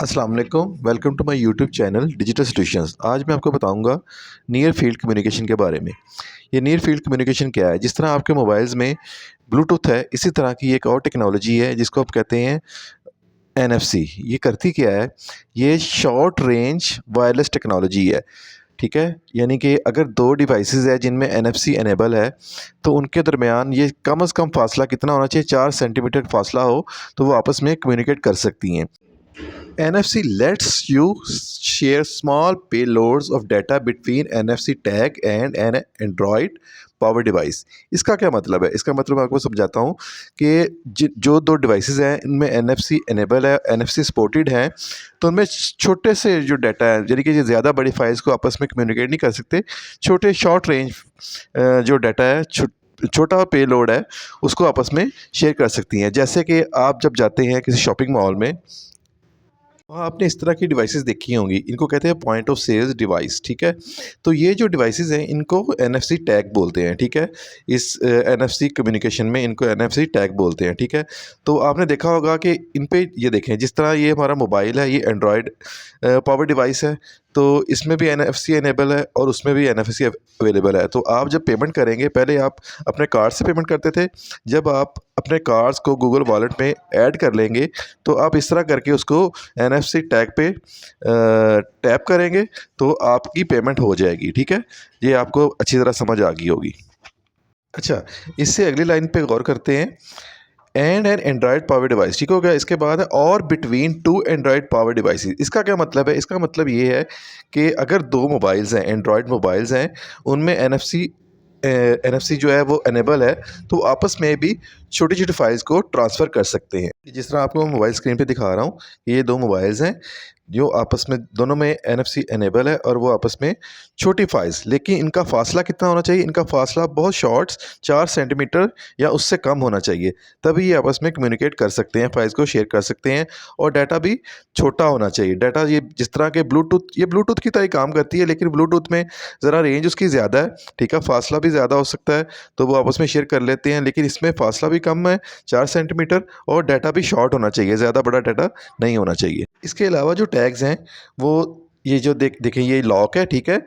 अस्सलाम वालेकुम, welcome to my YouTube channel digital solutions. आज मैं आपको बताऊंगा नियर फील्ड कम्युनिकेशन के बारे में। ये नियर फील्ड कम्युनिकेशन क्या है? जिस तरह आपके मोबाइल्स में ब्लूटूथ है, इसी तरह की एक और टेक्नोलॉजी है जिसको आप कहते हैं एनएफसी। ये करती क्या है? ये शॉर्ट रेंज वायरलेस टेक्नोलॉजी है। ठीक है, यानी कि अगर दो डिवाइसेस है जिनमें एनएफसी एनेबल है, तो उनके दरमियान ये कम से कम फासला कितना होना चाहिए? 4 सेंटीमीटर फासला हो तो वो आपस में कम्युनिकेट कर सकती हैं। NFC lets you share small payloads of data between NFC tag and an Android power device. इसका क्या मतलब है? इसका मतलब मैं आपको समझाता हूँ कि जो दो डिवाइसेस हैं इनमें NFC एनेबल है, NFC सपोर्टेड हैं, तो उनमें छोटे से जो डाटा है, यानी कि ये ज़्यादा बड़ी फाइल्स को आपस में कम्युनिकेट नहीं कर सकते। छोटे शॉर्ट रेंज जो डाटा है, छोटा पेलोड है, उसको आपस में शेयर कर सकती हैं। जैसे कि आप जब जाते हैं किसी शॉपिंग मॉल में, हाँ, आपने इस तरह की डिवाइसेस देखी होंगी। इनको कहते हैं पॉइंट ऑफ सेल्स डिवाइस। ठीक है, तो ये जो डिवाइसेस हैं इनको एनएफसी टैग बोलते हैं। ठीक है, इस एनएफसी कम्युनिकेशन में इनको एनएफसी टैग बोलते हैं। ठीक है, तो आपने देखा होगा कि इन पे ये देखें, जिस तरह ये हमारा मोबाइल है, ये एंड्रॉयड पावर डिवाइस है, तो इसमें भी एनएफसी एनेबल है और उसमें भी एनएफसी अवेलेबल है। तो आप जब पेमेंट करेंगे, पहले आप अपने कार्ड से पेमेंट करते थे। जब आप अपने कार्ड्स को गूगल वॉलेट में ऐड कर लेंगे, तो आप इस तरह करके उसको एनएफसी टैग पे टैप करेंगे तो आपकी पेमेंट हो जाएगी। ठीक है, ये आपको अच्छी तरह समझ आ गई होगी। अच्छा, इससे अगली लाइन पे गौर करते हैं। And N Android power device, ठीक हो गया। इसके बाद है और between two Android power devices. इसका क्या मतलब है? इसका मतलब ये है कि अगर दो मोबाइल्स हैं, एंड्रॉयड मोबाइल्स हैं, उनमें एनएफसी जो है वो एनेबल है, तो आपस में भी छोटी छोटी फाइल्स को ट्रांसफ़र कर सकते हैं। जिस तरह आपको मैं मोबाइल स्क्रीन पे दिखा रहा हूँ, ये दो मोबाइल्स हैं जो आपस में दोनों में एनएफसी एनेबल है और वो आपस में छोटी फाइल्स, लेकिन इनका फासला कितना होना चाहिए? इनका फासला बहुत शॉर्ट्स 4 सेंटीमीटर या उससे कम होना चाहिए, तभी ये आपस में कम्युनिकेट कर सकते हैं, फाइल्स को शेयर कर सकते हैं। और डाटा भी छोटा होना चाहिए। डाटा ये जिस तरह के ब्लूटूथ, ये ब्लूटूथ की तरह ही काम करती है, लेकिन ब्लूटूथ में ज़रा रेंज उसकी ज़्यादा है। ठीक है, फासला भी ज़्यादा हो सकता है, तो वो आपस में शेयर कर लेते हैं, लेकिन इसमें फासला भी कम है, 4 सेंटीमीटर, और डाटा भी शॉर्ट होना चाहिए, ज़्यादा बड़ा डाटा नहीं होना चाहिए। इसके अलावा जो टैग्स हैं वो ये जो देखें, ये लॉक है। ठीक है,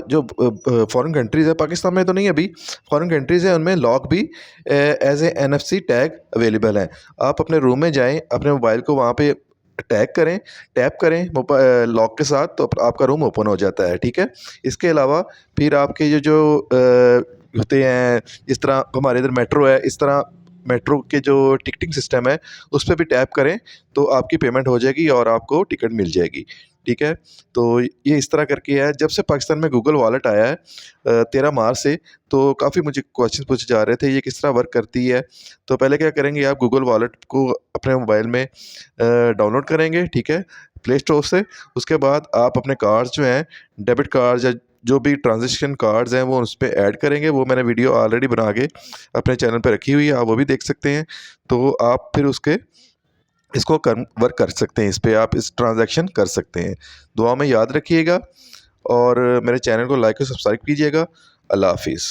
जो फॉरेन कंट्रीज़ है, पाकिस्तान में तो नहीं अभी, फॉरेन कंट्रीज़ है, उनमें लॉक भी as a NFC tag available है। आप अपने रूम में जाएं, अपने मोबाइल को वहाँ पे टैग करें, टैप करें लॉक के साथ, तो आपका रूम ओपन हो जाता है। ठीक है, इसके अलावा फिर आपके जो होते हैं, इस तरह हमारे इधर मेट्रो है, इस तरह मेट्रो के जो टिकटिंग सिस्टम है उस पे भी टैप करें तो आपकी पेमेंट हो जाएगी और आपको टिकट मिल जाएगी। ठीक है, तो ये इस तरह करके है। जब से पाकिस्तान में गूगल वॉलेट आया है 13 मार्च से, तो काफ़ी मुझे क्वेश्चन पूछे जा रहे थे ये किस तरह वर्क करती है। तो पहले क्या करेंगे, आप गूगल वॉलेट को अपने मोबाइल में डाउनलोड करेंगे। ठीक है, प्ले स्टोर से। उसके बाद आप अपने कार्ड्स जो हैं, डेबिट कार्ड्स या जो भी ट्रांजेक्शन कार्ड्स हैं, वो उस पे ऐड करेंगे। वो मैंने वीडियो ऑलरेडी बना के अपने चैनल पे रखी हुई है, आप वो भी देख सकते हैं। तो आप फिर उसके इसको कर वर्क कर सकते हैं, इस पे आप इस ट्रांज़ैक्शन कर सकते हैं। दुआ में याद रखिएगा और मेरे चैनल को लाइक और सब्सक्राइब कीजिएगा। अल्लाह हाफ़िज़।